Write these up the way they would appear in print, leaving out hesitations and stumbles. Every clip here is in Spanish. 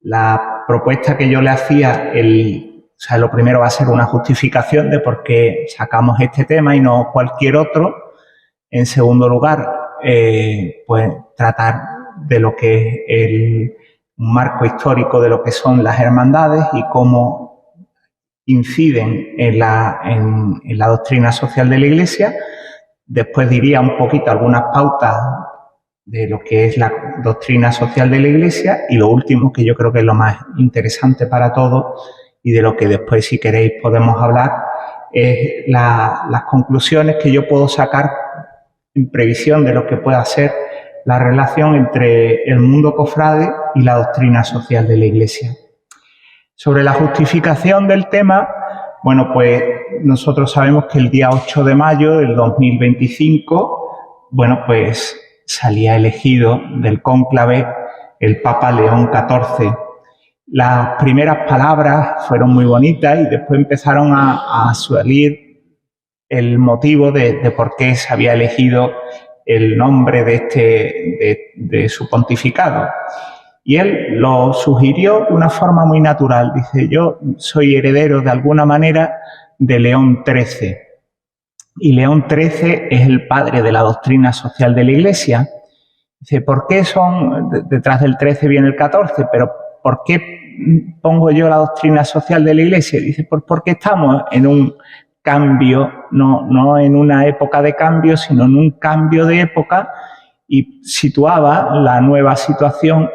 La propuesta que yo le hacía, lo primero va a ser una justificación de por qué sacamos este tema y no cualquier otro. En segundo lugar, pues tratar de lo que es un marco histórico de lo que son las hermandades y cómo inciden en la doctrina social de la Iglesia. Después diría un poquito algunas pautas de lo que es la doctrina social de la Iglesia, y lo último, que yo creo que es lo más interesante para todos y de lo que después, si queréis, podemos hablar, es las conclusiones que yo puedo sacar en previsión de lo que pueda ser la relación entre el mundo cofrade y la doctrina social de la Iglesia. Sobre la justificación del tema, bueno, pues nosotros sabemos que el día 8 de mayo del 2025, bueno, pues salía elegido del cónclave el Papa León XIV. Las primeras palabras fueron muy bonitas y después empezaron a salir el motivo de por qué se había elegido el nombre de su pontificado. Y él lo sugirió de una forma muy natural. Dice, yo soy heredero de alguna manera de León XIII. Y León XIII es el padre de la doctrina social de la Iglesia. Dice, ¿por qué detrás del 13 viene el 14? Pero ¿por qué pongo yo la doctrina social de la Iglesia? Dice, porque estamos en un cambio, no en una época de cambio, sino en un cambio de época, y situaba la nueva situación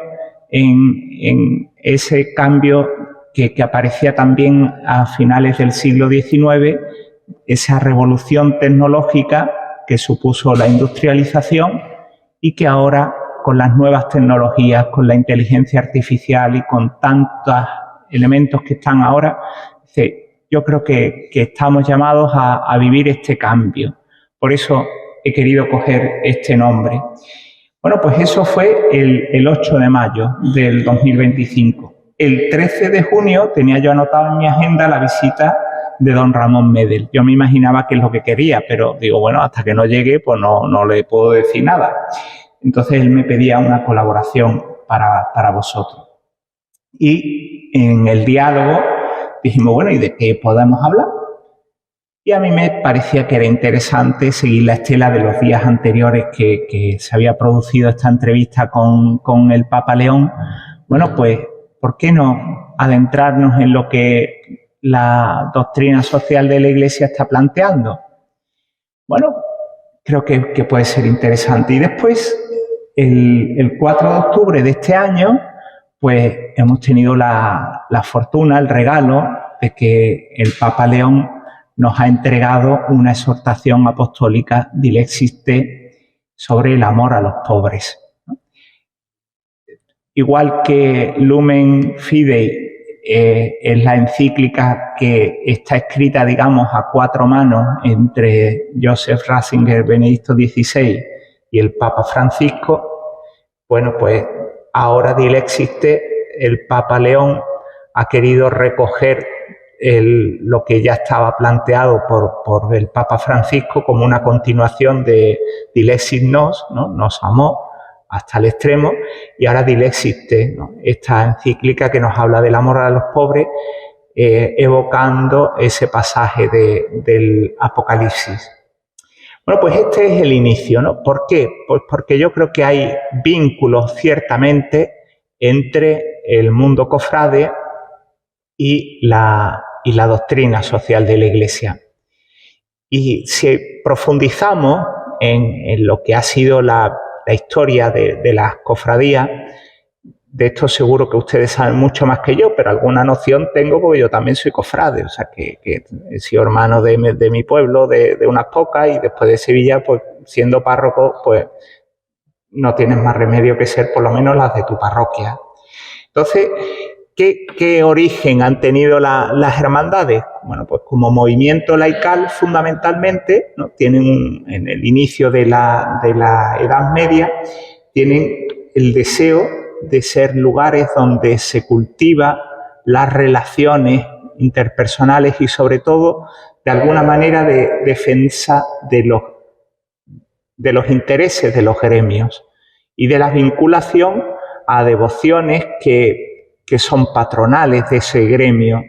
en ese cambio que aparecía también a finales del siglo XIX, esa revolución tecnológica que supuso la industrialización y que ahora, con las nuevas tecnologías, con la inteligencia artificial y con tantos elementos que están ahora, yo creo que estamos llamados a vivir este cambio. Por eso he querido coger este nombre. Bueno, pues eso fue el 8 de mayo del 2025. El 13 de junio tenía yo anotado en mi agenda la visita de don Ramón Medel. Yo me imaginaba que es lo que quería, pero digo, bueno, hasta que no llegue, pues no le puedo decir nada. Entonces él me pedía una colaboración para vosotros. Y en el diálogo dijimos, bueno, ¿y de qué podemos hablar? Y a mí me parecía que era interesante seguir la estela de los días anteriores que se había producido esta entrevista con el Papa León. Bueno, pues, ¿por qué no adentrarnos en lo que la doctrina social de la Iglesia está planteando? Bueno, creo que puede ser interesante. Y después, el 4 de octubre de este año, pues hemos tenido la fortuna, el regalo de que el Papa León nos ha entregado una exhortación apostólica Dilexis Te sobre el amor a los pobres. Igual que Lumen Fidei es la encíclica que está escrita, digamos, a cuatro manos entre Joseph Ratzinger, Benedicto XVI y el Papa Francisco, bueno, pues ahora Dilexis Te, el Papa León, ha querido recoger lo que ya estaba planteado por el Papa Francisco como una continuación de Dilexis Nos, ¿no? Nos amó hasta el extremo, y ahora Dilexis Te, ¿no? Esta encíclica que nos habla del amor a los pobres, evocando ese pasaje del Apocalipsis. Bueno, pues este es el inicio, ¿no? ¿Por qué? Pues porque yo creo que hay vínculos ciertamente entre el mundo cofrade y la doctrina social de la Iglesia. Y si profundizamos en lo que ha sido la historia de las cofradías, de esto seguro que ustedes saben mucho más que yo, pero alguna noción tengo porque yo también soy cofrade, o sea que he sido hermano de mi pueblo, de unas pocas, y después de Sevilla, pues siendo párroco, pues no tienes más remedio que ser por lo menos las de tu parroquia. Entonces, ¿qué origen han tenido las hermandades? Bueno, pues como movimiento laical fundamentalmente, ¿no? Tienen en el inicio de la Edad Media, tienen el deseo de ser lugares donde se cultiva las relaciones interpersonales y sobre todo de alguna manera de defensa de los intereses de los gremios y de la vinculación a devociones que que son patronales de ese gremio.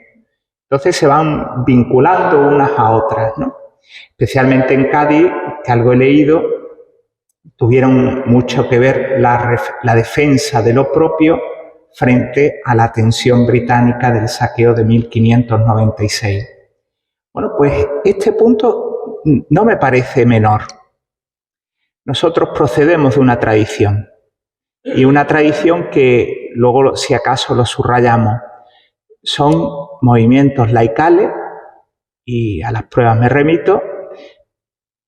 Entonces se van vinculando unas a otras, ¿no? Especialmente en Cádiz, que algo he leído, tuvieron mucho que ver la defensa de lo propio frente a la tensión británica del saqueo de 1596. Bueno, pues este punto no me parece menor. Nosotros procedemos de una tradición, y una tradición que luego, si acaso, lo subrayamos. Son movimientos laicales, y a las pruebas me remito,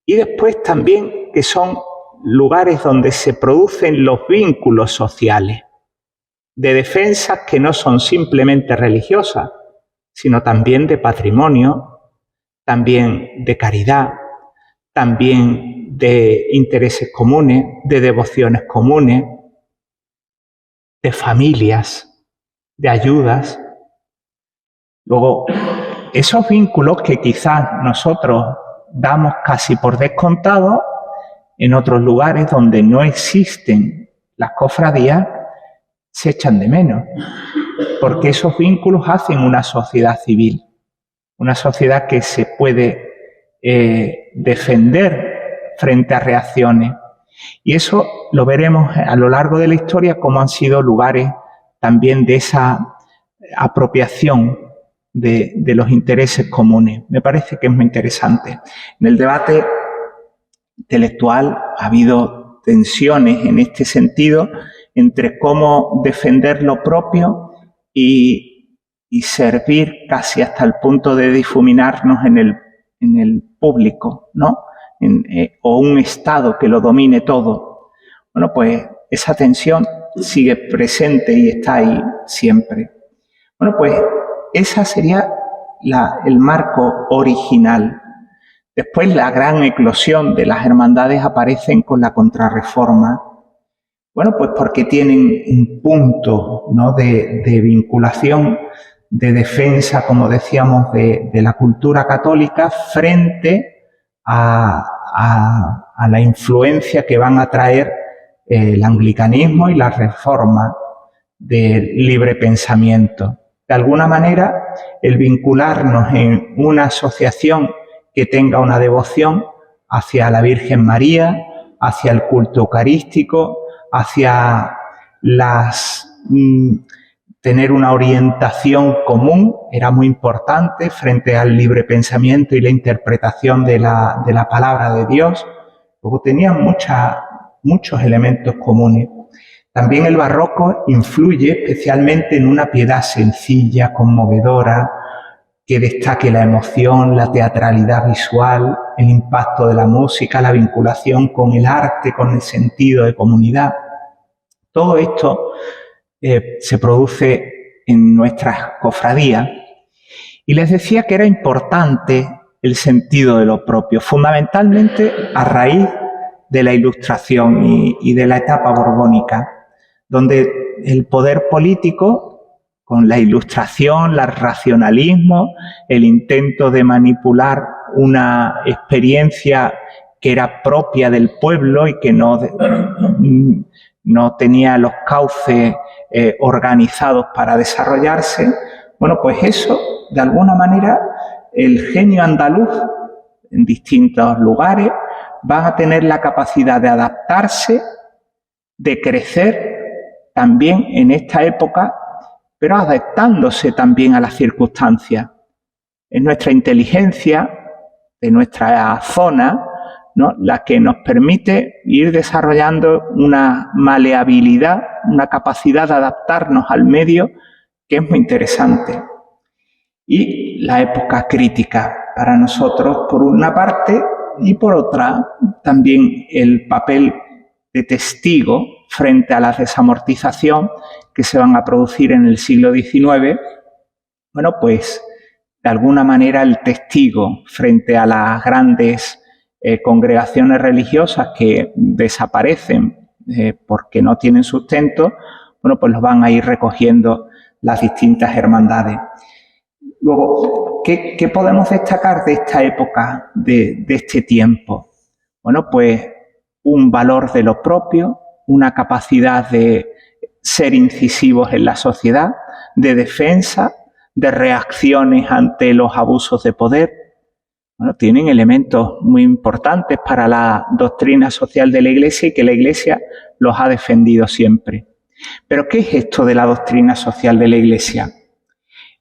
y después también que son lugares donde se producen los vínculos sociales, de defensas que no son simplemente religiosas, sino también de patrimonio, también de caridad, también de intereses comunes, de devociones comunes, de familias, de ayudas. Luego, esos vínculos que quizás nosotros damos casi por descontado, en otros lugares donde no existen las cofradías, se echan de menos, porque esos vínculos hacen una sociedad civil, una sociedad que se puede defender frente a reacciones. Y eso lo veremos a lo largo de la historia, como han sido lugares también de esa apropiación de los intereses comunes. Me parece que es muy interesante. En el debate intelectual ha habido tensiones en este sentido entre cómo defender lo propio y servir casi hasta el punto de difuminarnos en el público, ¿no? O un Estado que lo domine todo. Bueno, pues esa tensión sigue presente y está ahí siempre. Bueno, pues esa sería el marco original. Después la gran eclosión de las hermandades aparecen con la Contrarreforma. Bueno, pues porque tienen un punto, ¿no?, de vinculación, de defensa, como decíamos, de la cultura católica frente a la influencia que van a traer el anglicanismo y la reforma del libre pensamiento. De alguna manera, el vincularnos en una asociación que tenga una devoción hacia la Virgen María, hacia el culto eucarístico, hacia tener una orientación común, era muy importante frente al libre pensamiento y la interpretación de la palabra de Dios. Luego tenían muchos elementos comunes. También el barroco influye especialmente en una piedad sencilla, conmovedora, que destaque la emoción, la teatralidad visual, el impacto de la música, la vinculación con el arte, con el sentido de comunidad. Todo esto se produce en nuestras cofradías. Y les decía que era importante el sentido de lo propio, fundamentalmente a raíz de la Ilustración y de la etapa borbónica, donde el poder político, con la Ilustración, el racionalismo, el intento de manipular una experiencia que era propia del pueblo y que no tenía los cauces organizados para desarrollarse. Bueno, pues eso, de alguna manera, el genio andaluz, en distintos lugares, va a tener la capacidad de adaptarse, de crecer también en esta época, pero adaptándose también a las circunstancias. Es nuestra inteligencia de nuestra zona, ¿no?, la que nos permite ir desarrollando una maleabilidad, una capacidad de adaptarnos al medio que es muy interesante. Y la época crítica para nosotros, por una parte, y por otra, también el papel de testigo frente a la desamortización que se van a producir en el siglo XIX. Bueno, pues de alguna manera el testigo frente a las grandes congregaciones religiosas que desaparecen porque no tienen sustento, bueno, pues los van a ir recogiendo las distintas hermandades. Luego, ¿qué podemos destacar de esta época, de este tiempo? Bueno, pues un valor de lo propio, una capacidad de ser incisivos en la sociedad, de defensa, de reacciones ante los abusos de poder. Bueno, tienen elementos muy importantes para la doctrina social de la Iglesia y que la Iglesia los ha defendido siempre. Pero ¿qué es esto de la doctrina social de la Iglesia?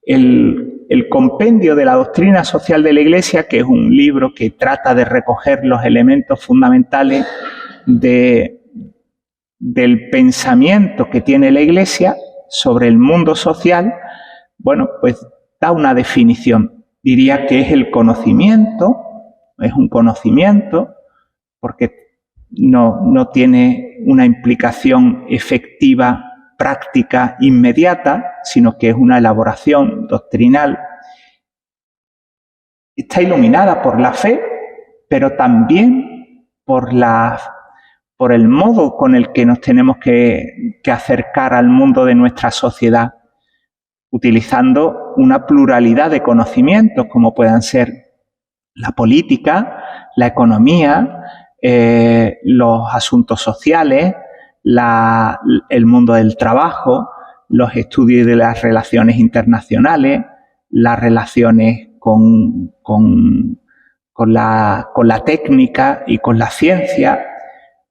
El compendio de la doctrina social de la Iglesia, que es un libro que trata de recoger los elementos fundamentales del pensamiento que tiene la Iglesia sobre el mundo social, bueno, pues da una definición. Diría que es el conocimiento, es un conocimiento, porque no tiene una implicación efectiva, práctica, inmediata, sino que es una elaboración doctrinal. Está iluminada por la fe, pero también por el modo con el que nos tenemos que acercar al mundo de nuestra sociedad, utilizando una pluralidad de conocimientos, como puedan ser la política, la economía, los asuntos sociales, el mundo del trabajo, los estudios de las relaciones internacionales, las relaciones con la técnica y con la ciencia.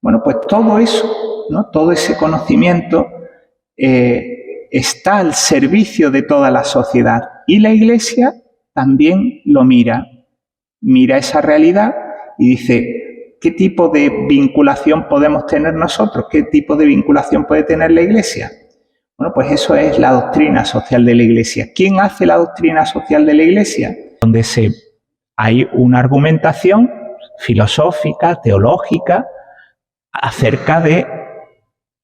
Bueno, pues todo eso, ¿no? Todo ese conocimiento está al servicio de toda la sociedad. Y la Iglesia también lo mira esa realidad y dice, ¿qué tipo de vinculación podemos tener nosotros? ¿Qué tipo de vinculación puede tener la Iglesia? Bueno, pues eso es la doctrina social de la Iglesia. ¿Quién hace la doctrina social de la Iglesia? Donde hay una argumentación filosófica, teológica, acerca de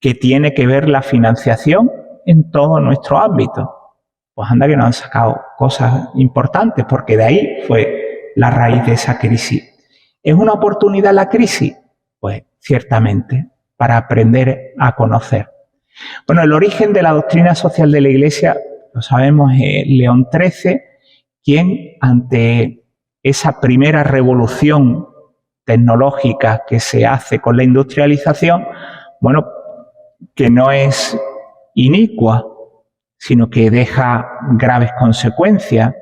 qué tiene que ver la financiación en todo nuestro ámbito. Pues anda que nos han sacado cosas importantes, porque de ahí fue la raíz de esa crisis. ¿Es una oportunidad la crisis? Pues ciertamente, para aprender a conocer. Bueno, el origen de la doctrina social de la Iglesia, lo sabemos, es León XIII, quien ante esa primera revolución tecnológica que se hace con la industrialización, bueno, que no es inicua, sino que deja graves consecuencias.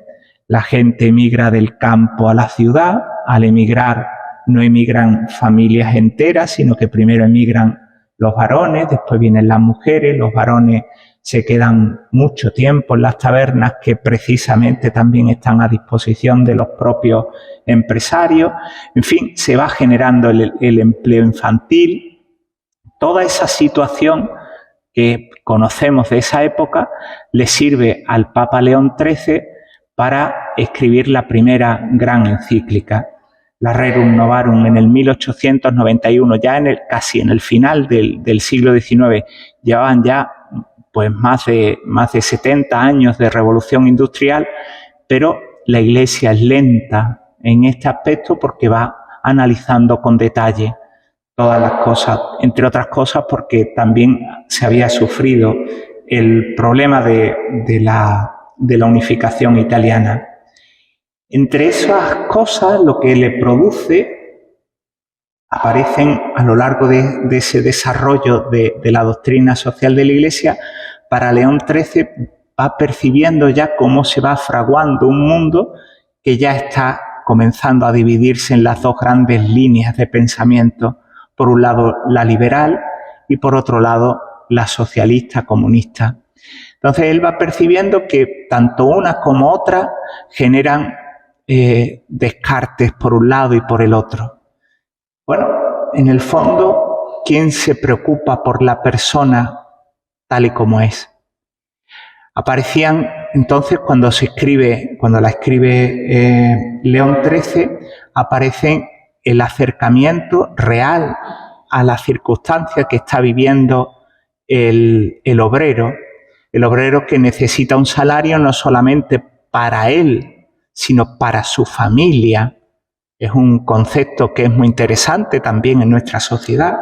La gente emigra del campo a la ciudad. Al emigrar no emigran familias enteras, sino que primero emigran los varones, después vienen las mujeres. Los varones se quedan mucho tiempo en las tabernas, que precisamente también están a disposición de los propios empresarios. En fin, se va generando el empleo infantil. Toda esa situación que conocemos de esa época le sirve al Papa León XIII para escribir la primera gran encíclica, la Rerum Novarum, en el 1891, ya casi en el final del siglo XIX. Llevaban ya pues más de 70 años de revolución industrial, pero la Iglesia es lenta en este aspecto porque va analizando con detalle todas las cosas, entre otras cosas porque también se había sufrido el problema de la unificación italiana. Entre esas cosas, lo que le produce, aparecen a lo largo de ese desarrollo de la doctrina social de la Iglesia. Para León XIII va percibiendo ya cómo se va fraguando un mundo que ya está comenzando a dividirse en las dos grandes líneas de pensamiento. Por un lado, la liberal y por otro lado, la socialista comunista. Entonces, él va percibiendo que tanto una como otra generan descartes por un lado y por el otro. Bueno, en el fondo, ¿quién se preocupa por la persona tal y como es? Aparecían entonces, cuando la escribe León XIII, aparecen el acercamiento real a la circunstancia que está viviendo el obrero que necesita un salario no solamente para él, sino para su familia. Es un concepto que es muy interesante también en nuestra sociedad.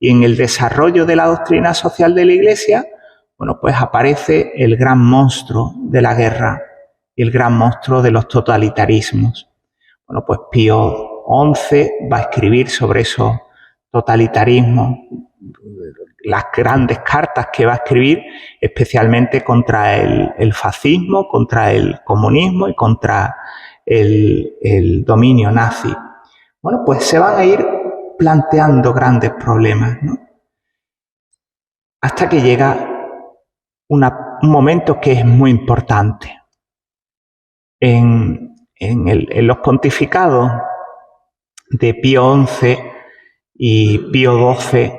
Y en el desarrollo de la doctrina social de la Iglesia, bueno, pues aparece el gran monstruo de la guerra y el gran monstruo de los totalitarismos. Bueno, pues Pío XI va a escribir sobre esos totalitarismos las grandes cartas que va a escribir, especialmente contra el fascismo, contra el comunismo y contra el dominio nazi. Bueno, pues se van a ir planteando grandes problemas, ¿no? Hasta que llega un momento que es muy importante. En los pontificados de Pío XI y Pío XII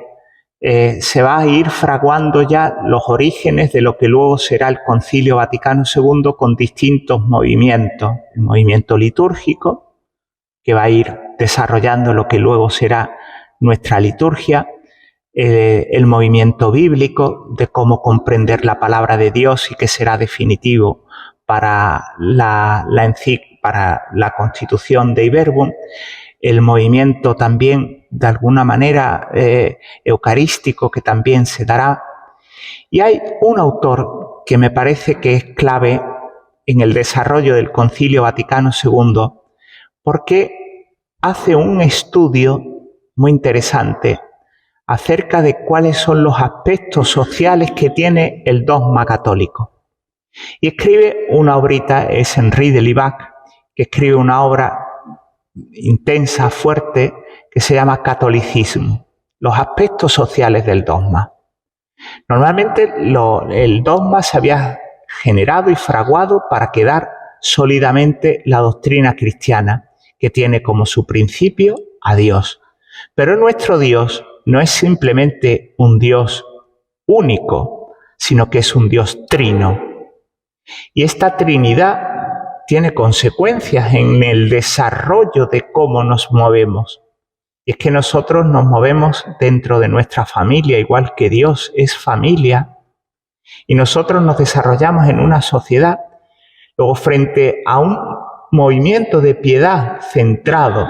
se va a ir fraguando ya los orígenes de lo que luego será el Concilio Vaticano II con distintos movimientos. El movimiento litúrgico, que va a ir desarrollando lo que luego será nuestra liturgia, el movimiento bíblico de cómo comprender la palabra de Dios y que será definitivo para la Constitución de Iberbum, el movimiento también de alguna manera eucarístico que también se dará. Y hay un autor que me parece que es clave en el desarrollo del Concilio Vaticano II porque hace un estudio muy interesante acerca de cuáles son los aspectos sociales que tiene el dogma católico. Y escribe una obrita, es Henri de Libac, que escribe una obra intensa, fuerte, que se llama Catolicismo, los aspectos sociales del dogma. Normalmente el dogma se había generado y fraguado para quedar sólidamente la doctrina cristiana, que tiene como su principio a Dios. Pero nuestro Dios no es simplemente un Dios único, sino que es un Dios trino. Y esta Trinidad tiene consecuencias en el desarrollo de cómo nos movemos. Y es que nosotros nos movemos dentro de nuestra familia, igual que Dios es familia, y nosotros nos desarrollamos en una sociedad. Luego, frente a un movimiento de piedad centrado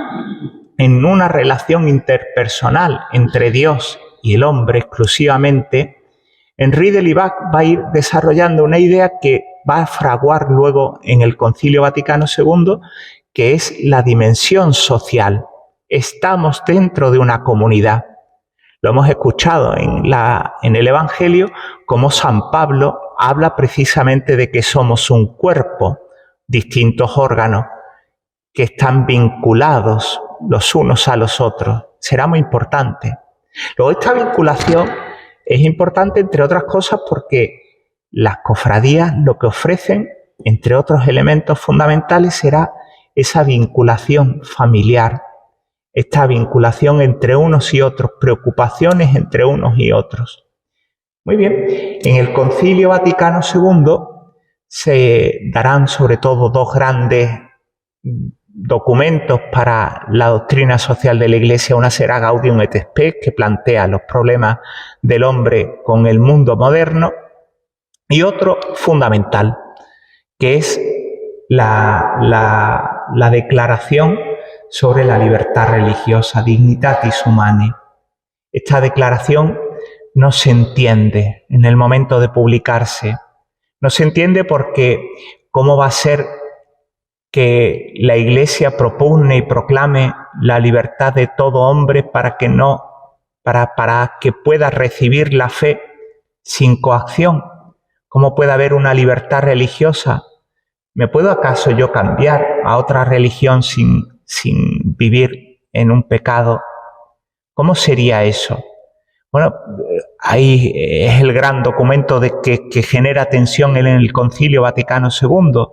en una relación interpersonal entre Dios y el hombre exclusivamente, Henri de Libac va a ir desarrollando una idea que va a fraguar luego en el Concilio Vaticano II, que es la dimensión social. Estamos dentro de una comunidad. Lo hemos escuchado en el Evangelio, como San Pablo habla precisamente de que somos un cuerpo, distintos órganos que están vinculados los unos a los otros. Será muy importante. Luego, esta vinculación es importante, entre otras cosas, porque las cofradías lo que ofrecen, entre otros elementos fundamentales, será esa vinculación familiar, esta vinculación entre unos y otros, preocupaciones entre unos y otros. Muy bien, en el Concilio Vaticano II se darán sobre todo dos grandes documentos para la doctrina social de la Iglesia. Una será Gaudium et Spes, que plantea los problemas del hombre con el mundo moderno, y otro fundamental, que es la declaración sobre la libertad religiosa, Dignitatis Humanae. Esta declaración no se entiende en el momento de publicarse. No se entiende porque ¿cómo va a ser que la Iglesia propugne y proclame la libertad de todo hombre para que pueda recibir la fe sin coacción? ¿Cómo puede haber una libertad religiosa? ¿Me puedo acaso yo cambiar a otra religión sin vivir en un pecado? ¿Cómo sería eso? Bueno, ahí es el gran documento que genera tensión en el Concilio Vaticano II.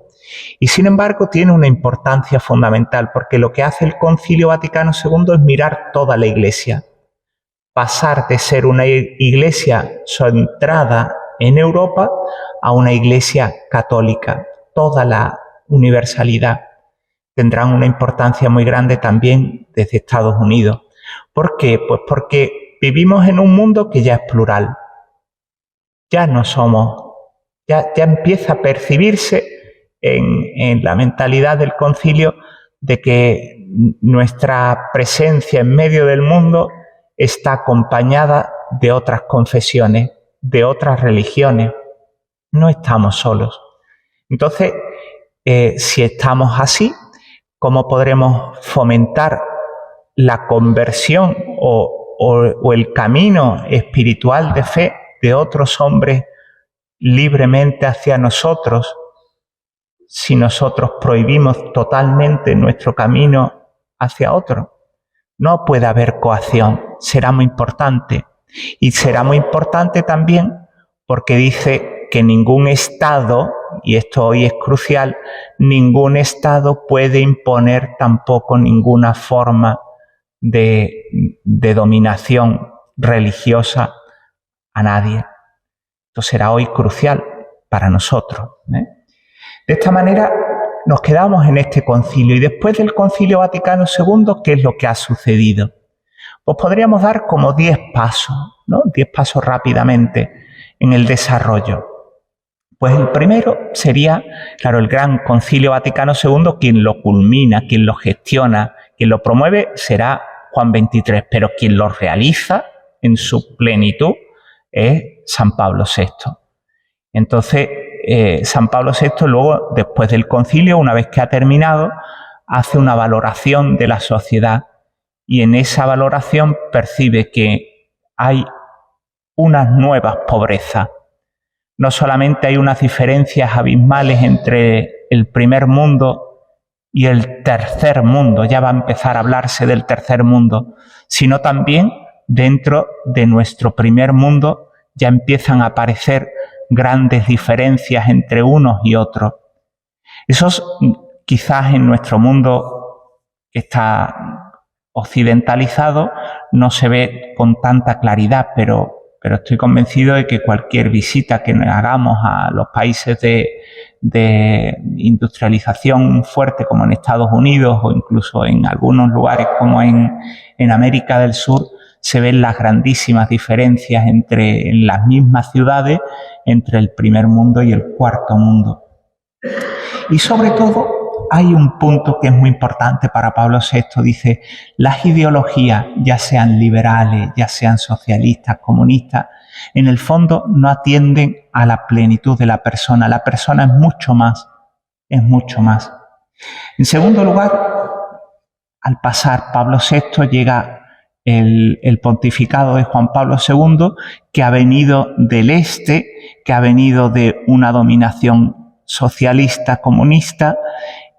Y sin embargo tiene una importancia fundamental, porque lo que hace el Concilio Vaticano II es mirar toda la Iglesia. Pasar de ser una Iglesia centrada en Europa a una Iglesia católica. Toda la universalidad tendrán una importancia muy grande también desde Estados Unidos. ¿Por qué? Pues porque vivimos en un mundo que ya es plural. Ya no somos, ya empieza a percibirse en la mentalidad del concilio de que nuestra presencia en medio del mundo está acompañada de otras confesiones, de otras religiones. No estamos solos. Entonces, si estamos así, ¿cómo podremos fomentar la conversión o o el camino espiritual de fe de otros hombres libremente hacia nosotros, si nosotros prohibimos totalmente nuestro camino hacia otro. No puede haber coacción, será muy importante. Y será muy importante también porque dice que ningún Estado, y esto hoy es crucial, ningún Estado puede imponer tampoco ninguna forma de dominación religiosa a nadie. Esto será hoy crucial para nosotros, ¿eh? De esta manera nos quedamos en este concilio y después del Concilio Vaticano II, ¿qué es lo que ha sucedido? Pues podríamos dar como 10 pasos, ¿no? 10 pasos rápidamente en el desarrollo. Pues el primero sería, claro, el Gran Concilio Vaticano II, quien lo culmina, quien lo gestiona, quien lo promueve será Juan XXIII, pero quien lo realiza en su plenitud es San Pablo VI. Entonces, San Pablo VI luego, después del concilio, una vez que ha terminado, hace una valoración de la sociedad y en esa valoración percibe que hay unas nuevas pobrezas. No solamente hay unas diferencias abismales entre el primer mundo y el tercer mundo, ya va a empezar a hablarse del tercer mundo, sino también dentro de nuestro primer mundo ya empiezan a aparecer grandes diferencias entre unos y otros. Esos quizás en nuestro mundo que está occidentalizado no se ve con tanta claridad, pero estoy convencido de que cualquier visita que hagamos a los países de industrialización fuerte como en Estados Unidos o incluso en algunos lugares como en América del Sur, se ven las grandísimas diferencias en las mismas ciudades entre el primer mundo y el cuarto mundo. Y sobre todo hay un punto que es muy importante para Pablo VI, dice, las ideologías, ya sean liberales, ya sean socialistas, comunistas, en el fondo no atienden a la plenitud de la persona. La persona es mucho más, es mucho más. En segundo lugar, al pasar Pablo VI llega el pontificado de Juan Pablo II, que ha venido del este, que ha venido de una dominación socialista, comunista,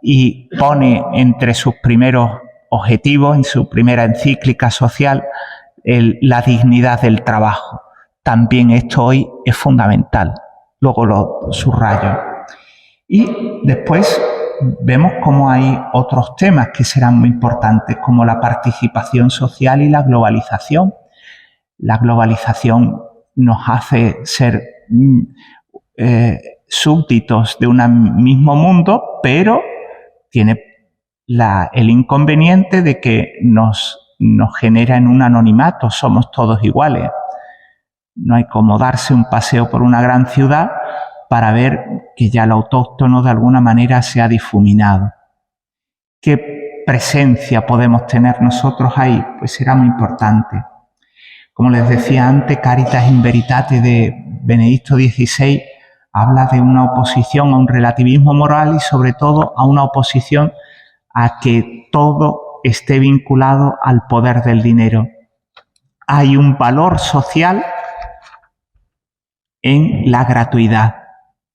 y pone entre sus primeros objetivos, en su primera encíclica social, la dignidad del trabajo. También esto hoy es fundamental, luego lo subrayo. Y después vemos cómo hay otros temas que serán muy importantes, como la participación social y la globalización. La globalización nos hace ser súbditos de un mismo mundo, pero tiene el inconveniente de que nos genera en un anonimato, somos todos iguales. No hay como darse un paseo por una gran ciudad para ver que ya lo autóctono de alguna manera se ha difuminado. ¿Qué presencia podemos tener nosotros ahí? Pues será muy importante. Como les decía antes, Caritas in Veritate de Benedicto XVI habla de una oposición a un relativismo moral y sobre todo a una oposición a que todo esté vinculado al poder del dinero. Hay un valor social en la gratuidad.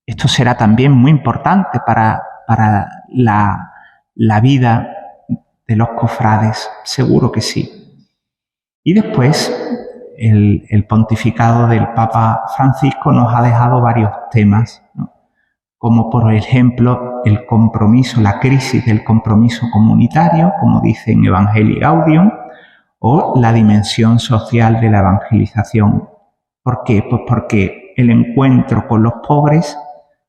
Esto será también muy importante para la vida de los cofrades, seguro que sí. Y después el pontificado del Papa Francisco nos ha dejado varios temas, ¿no? Como por ejemplo el compromiso, la crisis del compromiso comunitario, como dice en Evangelii Gaudium, o la dimensión social de la evangelización. ¿Por qué? Pues porque el encuentro con los pobres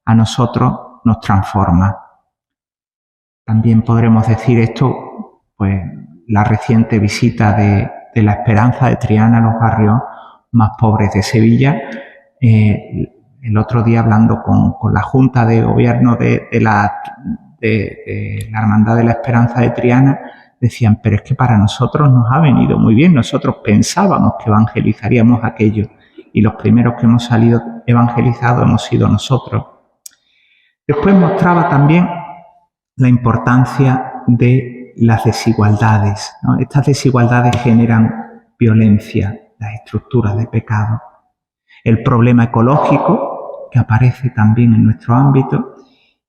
a nosotros nos transforma. También podremos decir esto, pues la reciente visita de la Esperanza de Triana a los barrios más pobres de Sevilla. El otro día hablando con la Junta de Gobierno de la Hermandad de la Esperanza de Triana, decían, pero es que para nosotros nos ha venido muy bien, nosotros pensábamos que evangelizaríamos aquello y los primeros que hemos salido evangelizados hemos sido nosotros. Después mostraba también la importancia de las desigualdades, ¿no? Estas desigualdades generan violencia, las estructuras de pecado, el problema ecológico que aparece también en nuestro ámbito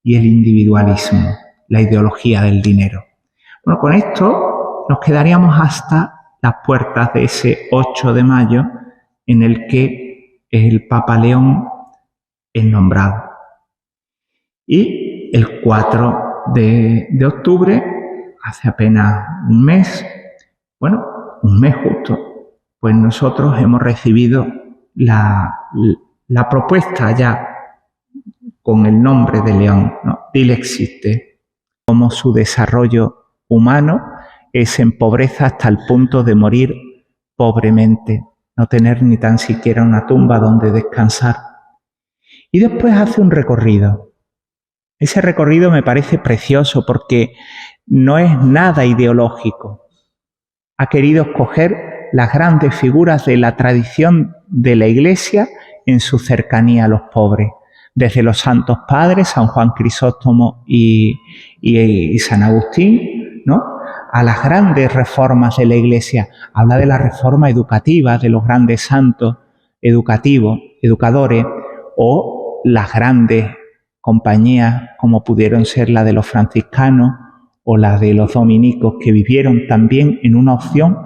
y el individualismo, la ideología del dinero. Bueno, con esto nos quedaríamos hasta las puertas de ese 8 de mayo en el que el Papa León es nombrado. Y el 4 de octubre, hace apenas un mes, bueno, un mes justo, pues nosotros hemos recibido la propuesta ya con el nombre de León, ¿no? Dile existe, como su desarrollo humano es en pobreza hasta el punto de morir pobremente, no tener ni tan siquiera una tumba donde descansar. Y después hace un recorrido. Ese recorrido me parece precioso porque no es nada ideológico. Ha querido escoger las grandes figuras de la tradición de la Iglesia en su cercanía a los pobres, desde los santos padres, San Juan Crisóstomo y San Agustín, ¿no?, a las grandes reformas de la Iglesia. Habla de la reforma educativa, de los grandes santos educadores, o las grandes compañías como pudieron ser la de los franciscanos o la de los dominicos, que vivieron también en una opción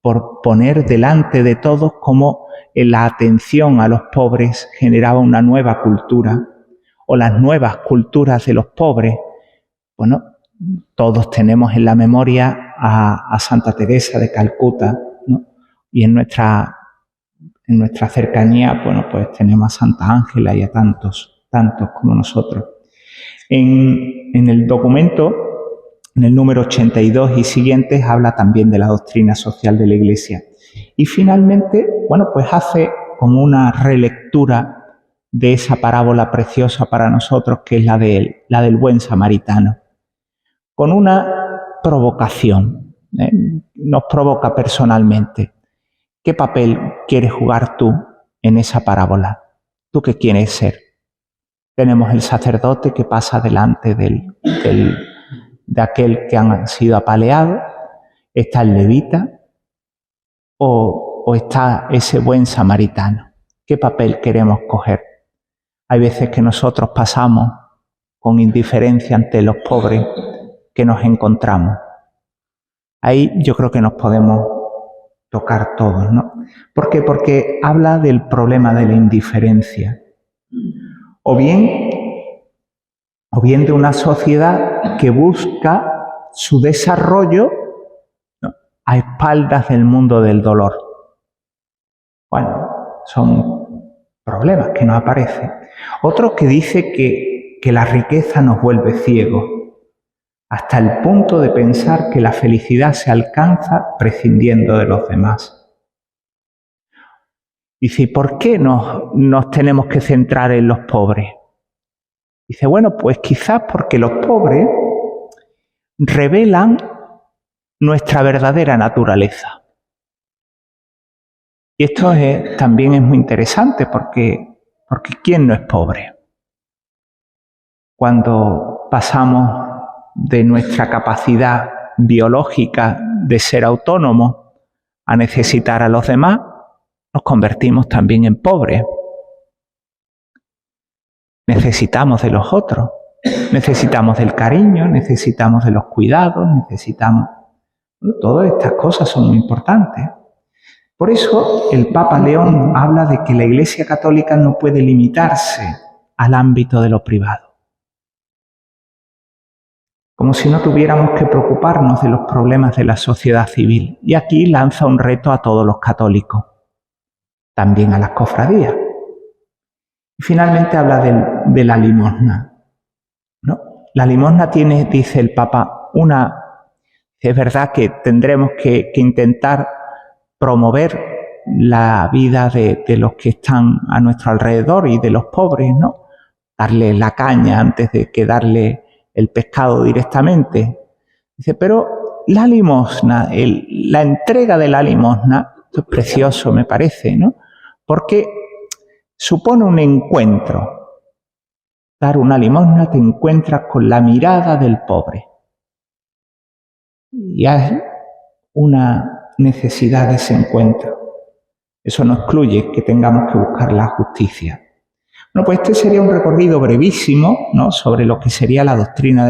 por poner delante de todos cómo la atención a los pobres generaba una nueva cultura, o las nuevas culturas de los pobres. Bueno, todos tenemos en la memoria a Santa Teresa de Calcuta, ¿no? Y en nuestra cercanía, bueno, pues tenemos a Santa Ángela y a tantos como nosotros. En el documento, en el número 82 y siguientes, habla también de la doctrina social de la Iglesia. Y finalmente, bueno, pues hace como una relectura de esa parábola preciosa para nosotros, que es la del buen samaritano, con una provocación. Nos provoca personalmente. ¿Qué papel quieres jugar tú en esa parábola? ¿Tú qué quieres ser? Tenemos el sacerdote que pasa delante de aquel que han sido apaleados, está el levita o está ese buen samaritano. ¿Qué papel queremos coger? Hay veces que nosotros pasamos con indiferencia ante los pobres que nos encontramos. Ahí yo creo que nos podemos tocar todos, ¿no? ¿Por qué? Porque habla del problema de la indiferencia. O bien de una sociedad que busca su desarrollo, ¿no?, a espaldas del mundo del dolor. Bueno, son problemas que nos aparecen. Otro que dice que la riqueza nos vuelve ciegos, hasta el punto de pensar que la felicidad se alcanza prescindiendo de los demás. Dice, ¿y por qué nos tenemos que centrar en los pobres? Dice, bueno, pues quizás porque los pobres revelan nuestra verdadera naturaleza. Y esto también es muy interesante porque ¿quién no es pobre? Cuando pasamos de nuestra capacidad biológica de ser autónomos a necesitar a los demás, nos convertimos también en pobres. Necesitamos de los otros, necesitamos del cariño, necesitamos de los cuidados, necesitamos... Todas estas cosas son muy importantes. Por eso el Papa León habla de que la Iglesia Católica no puede limitarse al ámbito de lo privado. Como si no tuviéramos que preocuparnos de los problemas de la sociedad civil. Y aquí lanza un reto a todos los católicos, también a las cofradías. Y finalmente habla de la limosna, ¿no? La limosna tiene, dice el Papa, es verdad que tendremos que intentar promover la vida de los que están a nuestro alrededor y de los pobres, ¿no? Darle la caña antes de que darle el pescado directamente. Dice, pero la limosna, la entrega de la limosna, esto es precioso, me parece, ¿no? Porque supone un encuentro. Dar una limosna, te encuentras con la mirada del pobre. Y hay una necesidades se encuentran. Eso no excluye que tengamos que buscar la justicia. Bueno, pues este sería un recorrido brevísimo, ¿no?, sobre lo que sería la doctrina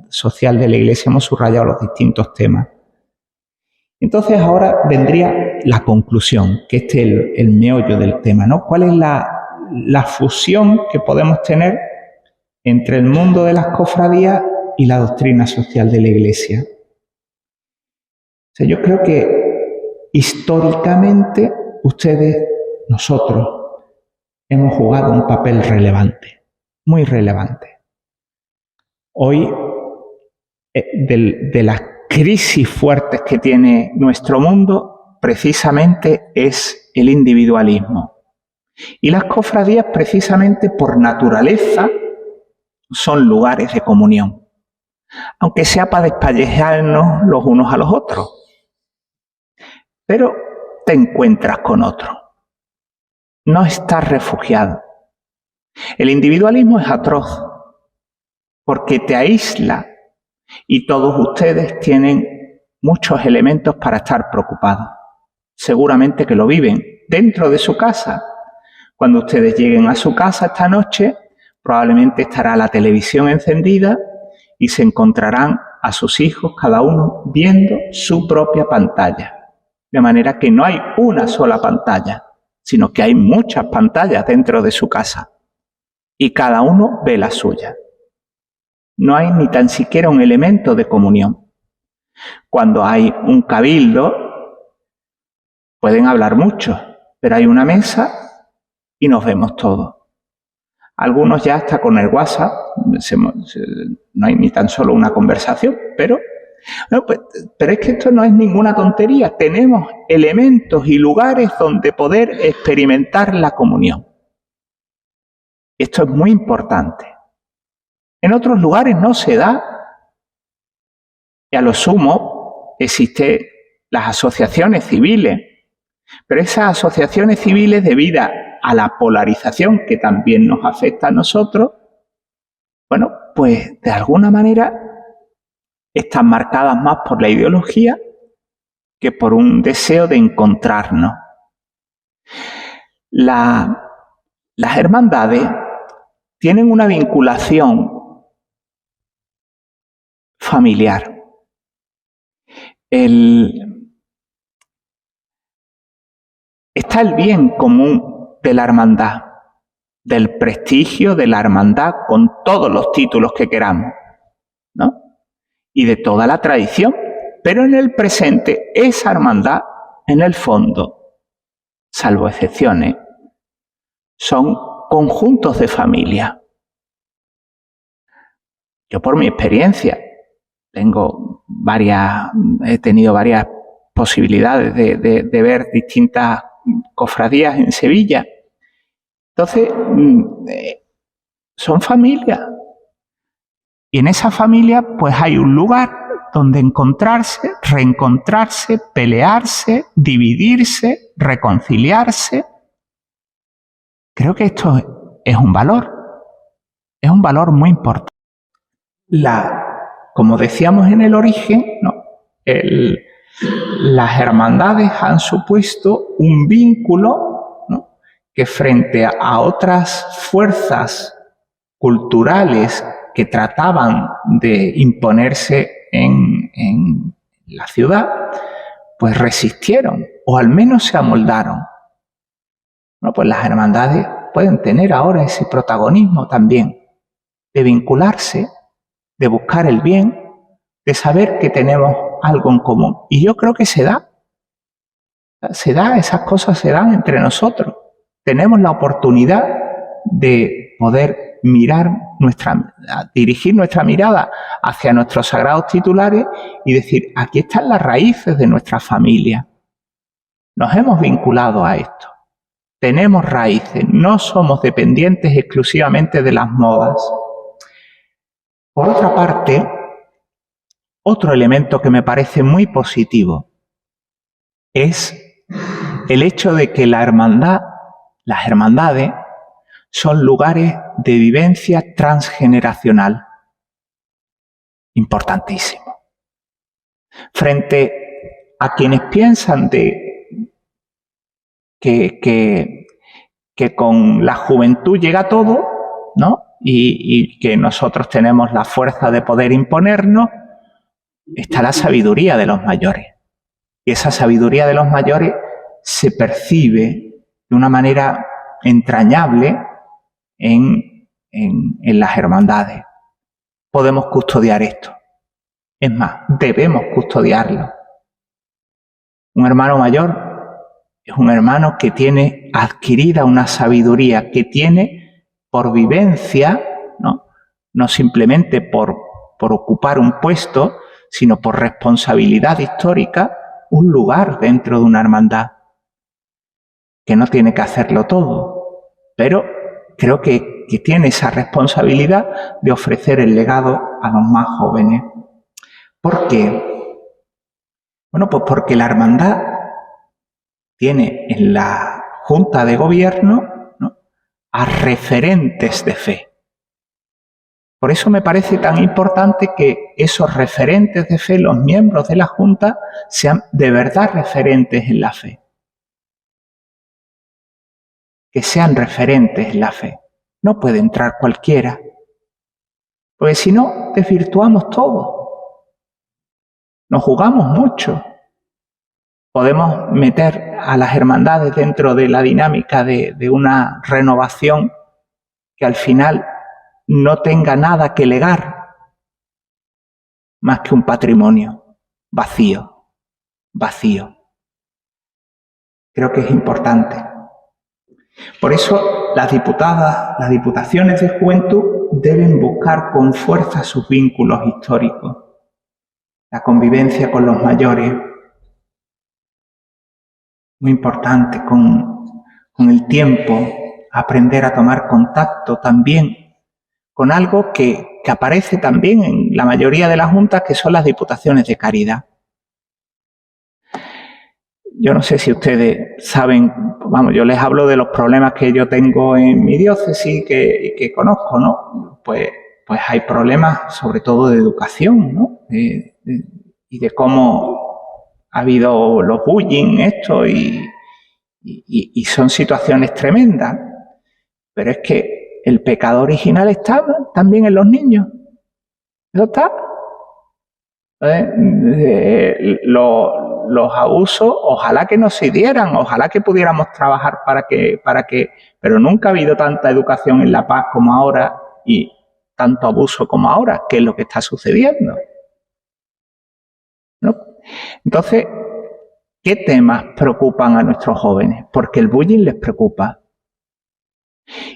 social de la Iglesia. Hemos subrayado los distintos temas. Entonces ahora vendría la conclusión, que este es el meollo del tema, ¿no? ¿Cuál es la fusión que podemos tener entre el mundo de las cofradías y la doctrina social de la Iglesia? O sea, yo creo que históricamente ustedes, nosotros, hemos jugado un papel relevante, muy relevante. Hoy, de las crisis fuertes que tiene nuestro mundo, precisamente es el individualismo. Y las cofradías, precisamente por naturaleza, son lugares de comunión, aunque sea para despellejarnos los unos a los otros. Pero te encuentras con otro. No estás refugiado. El individualismo es atroz, porque te aísla y todos ustedes tienen muchos elementos para estar preocupados. Seguramente que lo viven dentro de su casa. Cuando ustedes lleguen a su casa esta noche, probablemente estará la televisión encendida y se encontrarán a sus hijos, cada uno, viendo su propia pantalla. De manera que no hay una sola pantalla, sino que hay muchas pantallas dentro de su casa. Y cada uno ve la suya. No hay ni tan siquiera un elemento de comunión. Cuando hay un cabildo, pueden hablar mucho, pero hay una mesa y nos vemos todos. Algunos ya hasta con el WhatsApp, no hay ni tan solo una conversación, pero es que esto no es ninguna tontería. Tenemos elementos y lugares donde poder experimentar la comunión. Esto es muy importante. En otros lugares no se da. Y a lo sumo existen las asociaciones civiles. Pero esas asociaciones civiles, debido a la polarización que también nos afecta a nosotros, bueno, pues de alguna manera están marcadas más por la ideología que por un deseo de encontrarnos. Las hermandades tienen una vinculación familiar. Está el bien común de la hermandad, del prestigio de la hermandad con todos los títulos que queramos, ¿no? Y de toda la tradición, pero en el presente esa hermandad, en el fondo, salvo excepciones, son conjuntos de familia. Yo, por mi experiencia, he tenido varias posibilidades de ver distintas cofradías en Sevilla. Entonces, son familias. Y en esa familia, pues hay un lugar donde encontrarse, reencontrarse, pelearse, dividirse, reconciliarse. Creo que esto es un valor muy importante. Como decíamos en el origen, ¿no?, las hermandades han supuesto un vínculo, ¿no?, que frente a otras fuerzas culturales que trataban de imponerse en la ciudad, pues resistieron, o al menos se amoldaron. Bueno, pues las hermandades pueden tener ahora ese protagonismo también, de vincularse, de buscar el bien, de saber que tenemos algo en común. Y yo creo que esas cosas se dan entre nosotros. Tenemos la oportunidad de poder dirigir nuestra mirada hacia nuestros sagrados titulares y decir, aquí están las raíces de nuestra familia. Nos hemos vinculado a esto. Tenemos raíces, no somos dependientes exclusivamente de las modas. Por otra parte, otro elemento que me parece muy positivo es el hecho de que las hermandades, son lugares de vivencia transgeneracional. Importantísimo. Frente a quienes piensan que con la juventud llega todo, ¿no? Y que nosotros tenemos la fuerza de poder imponernos, está la sabiduría de los mayores. Y esa sabiduría de los mayores se percibe de una manera entrañable en las hermandades. Podemos custodiar esto. Es más, debemos custodiarlo. Un hermano mayor es un hermano que tiene adquirida una sabiduría, que tiene por vivencia, no simplemente por ocupar un puesto, sino por responsabilidad histórica, un lugar dentro de una hermandad, que no tiene que hacerlo todo, pero creo que tiene esa responsabilidad de ofrecer el legado a los más jóvenes. ¿Por qué? Bueno, pues porque la hermandad tiene en la Junta de Gobierno, ¿no?, a referentes de fe. Por eso me parece tan importante que esos referentes de fe, los miembros de la Junta, sean de verdad referentes en la fe. Que sean referentes en la fe. No puede entrar cualquiera, porque si no, desvirtuamos todo. Nos jugamos mucho. Podemos meter a las hermandades dentro de la dinámica de una renovación que al final no tenga nada que legar más que un patrimonio vacío. Creo que es importante. Por eso las diputadas, las diputaciones de juventud deben buscar con fuerza sus vínculos históricos, la convivencia con los mayores, muy importante, con el tiempo, aprender a tomar contacto también con algo que aparece también en la mayoría de las juntas, que son las diputaciones de caridad. Yo no sé si ustedes saben, yo les hablo de los problemas que yo tengo en mi diócesis y que conozco, ¿no? Pues hay problemas sobre todo de educación, ¿no? Y de cómo ha habido los bullying, esto, y son situaciones tremendas. Pero es que el pecado original está también en los niños. ¿Eso está? Los abusos, ojalá que no se dieran, ojalá que pudiéramos trabajar para que, pero nunca ha habido tanta educación en la paz como ahora y tanto abuso como ahora, que es lo que está sucediendo, ¿no? Entonces, ¿qué temas preocupan a nuestros jóvenes? Porque el bullying les preocupa.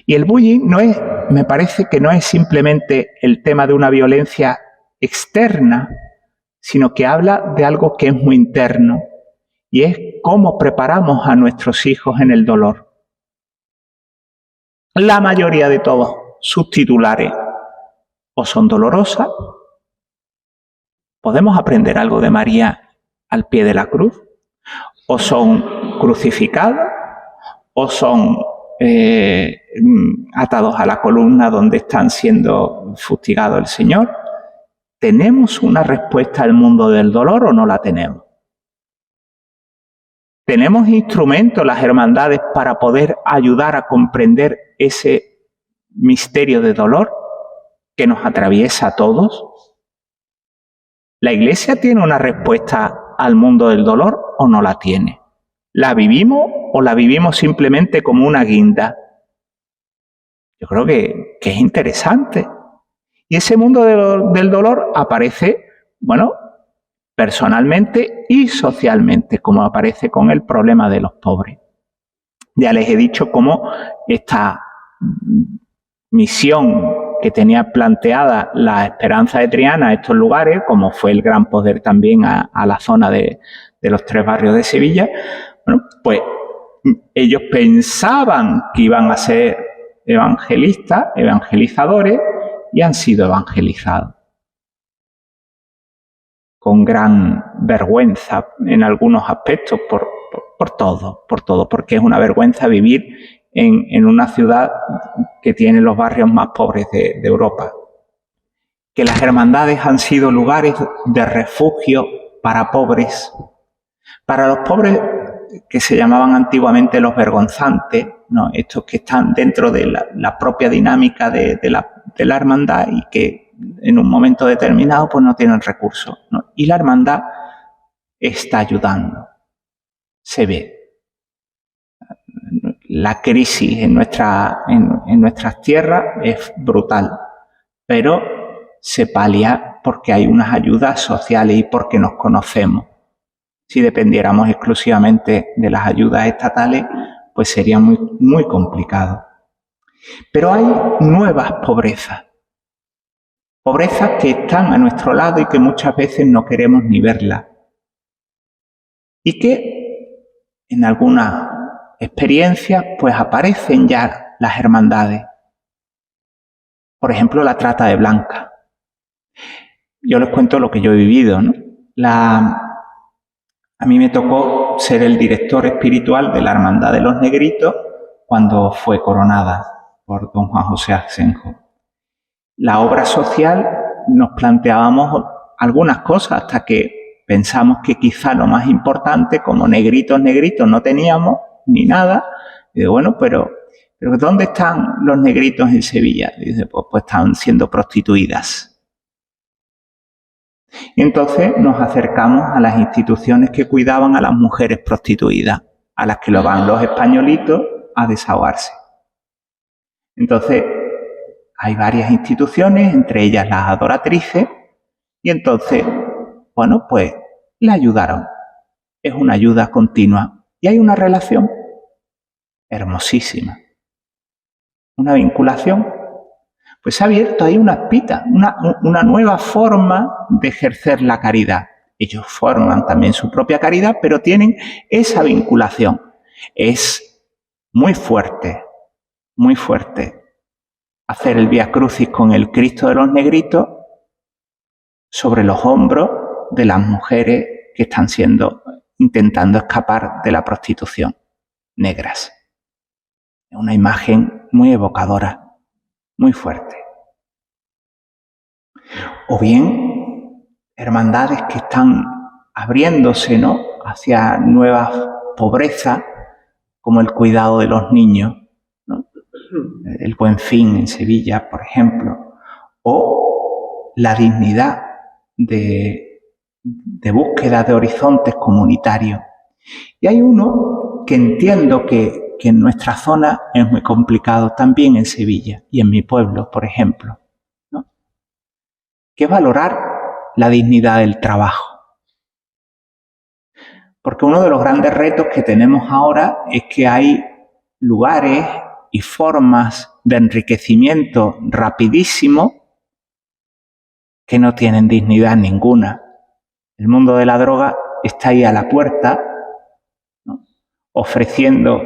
Y el bullying me parece que no es simplemente el tema de una violencia externa, sino que habla de algo que es muy interno, y es cómo preparamos a nuestros hijos en el dolor. La mayoría de todos sus titulares o son dolorosas, podemos aprender algo de María al pie de la cruz, o son crucificados, o son atados a la columna donde están siendo fustigados el Señor. ¿Tenemos una respuesta al mundo del dolor o no la tenemos? ¿Tenemos instrumentos, las hermandades, para poder ayudar a comprender ese misterio de dolor que nos atraviesa a todos? ¿La Iglesia tiene una respuesta al mundo del dolor o no la tiene? ¿La vivimos o la vivimos simplemente como una guinda? Yo creo que es interesante. Y ese mundo del dolor aparece, personalmente y socialmente, como aparece con el problema de los pobres. Ya les he dicho cómo esta misión que tenía planteada la Esperanza de Triana a estos lugares, como fue el Gran Poder también a la zona de los 3 barrios de Sevilla, pues ellos pensaban que iban a ser evangelistas, evangelizadores, y han sido evangelizados. Con gran vergüenza en algunos aspectos, por todo, porque es una vergüenza vivir en una ciudad que tiene los barrios más pobres de Europa. Que las hermandades han sido lugares de refugio para pobres, Para los pobres que se llamaban antiguamente los vergonzantes, ¿no? Estos que están dentro de la propia dinámica de la hermandad y que en un momento determinado pues no tienen recursos, ¿no? Y la hermandad está ayudando. Se ve. La crisis en nuestras tierras es brutal, pero se palia porque hay unas ayudas sociales y porque nos conocemos. Si dependiéramos exclusivamente de las ayudas estatales, pues sería muy, muy complicado. Pero hay nuevas pobrezas. Pobrezas que están a nuestro lado y que muchas veces no queremos ni verlas. Y que en algunas experiencias pues aparecen ya las hermandades. Por ejemplo, la trata de blancas. Yo les cuento lo que yo he vivido, ¿no? A mí me tocó ser el director espiritual de la Hermandad de los Negritos cuando fue coronada por don Juan José Asenjo. La obra social nos planteábamos algunas cosas hasta que pensamos que quizá lo más importante, como negritos no teníamos ni nada, y digo, bueno, pero ¿dónde están los negritos en Sevilla? Y dice, pues están siendo prostituidas. Y entonces nos acercamos a las instituciones que cuidaban a las mujeres prostituidas, a las que lo van los españolitos a desahogarse. Entonces, hay varias instituciones, entre ellas las adoratrices, y entonces, bueno, pues la ayudaron. Es una ayuda continua. Y hay una relación hermosísima. Una vinculación. Pues se ha abierto ahí una espita, una nueva forma de ejercer la caridad. Ellos forman también su propia caridad, pero tienen esa vinculación. Es muy fuerte hacer el Vía Crucis con el Cristo de los Negritos sobre los hombros de las mujeres que están intentando escapar de la prostitución, negras. Es una imagen muy evocadora. Muy fuerte. O bien, hermandades que están abriéndose, ¿no?, hacia nuevas pobrezas, como el cuidado de los niños, ¿no? El Buen Fin en Sevilla, por ejemplo, o la dignidad de búsqueda de horizontes comunitarios. Y hay uno que entiendo que en nuestra zona es muy complicado, también en Sevilla y en mi pueblo, por ejemplo, ¿no?, que es valorar la dignidad del trabajo. Porque uno de los grandes retos que tenemos ahora es que hay lugares y formas de enriquecimiento rapidísimo que no tienen dignidad ninguna. El mundo de la droga está ahí a la puerta, ¿no?, ofreciendo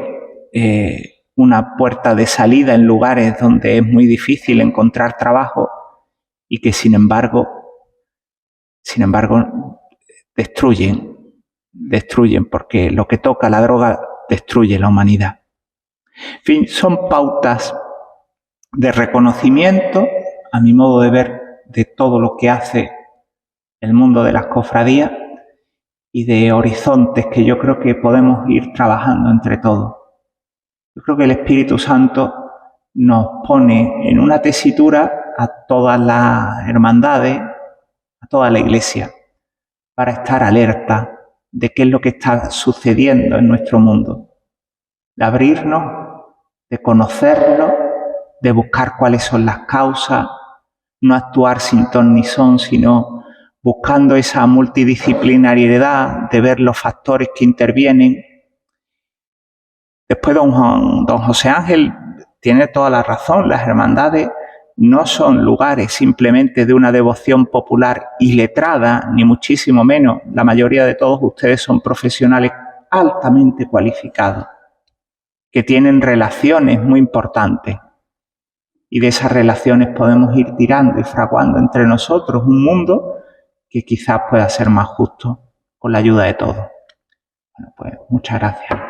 una puerta de salida en lugares donde es muy difícil encontrar trabajo y que sin embargo destruyen porque lo que toca la droga destruye la humanidad. En fin, son pautas de reconocimiento, a mi modo de ver, de todo lo que hace el mundo de las cofradías y de horizontes que yo creo que podemos ir trabajando entre todos. Yo creo que el Espíritu Santo nos pone en una tesitura a todas las hermandades, a toda la Iglesia, para estar alerta de qué es lo que está sucediendo en nuestro mundo, de abrirnos, de conocerlo, de buscar cuáles son las causas, no actuar sin ton ni son, sino buscando esa multidisciplinariedad de ver los factores que intervienen. Después don José Ángel tiene toda la razón, las hermandades no son lugares simplemente de una devoción popular iletrada, ni muchísimo menos. La mayoría de todos ustedes son profesionales altamente cualificados, que tienen relaciones muy importantes. Y de esas relaciones podemos ir tirando y fraguando entre nosotros un mundo que quizás pueda ser más justo con la ayuda de todos. Bueno, pues muchas gracias.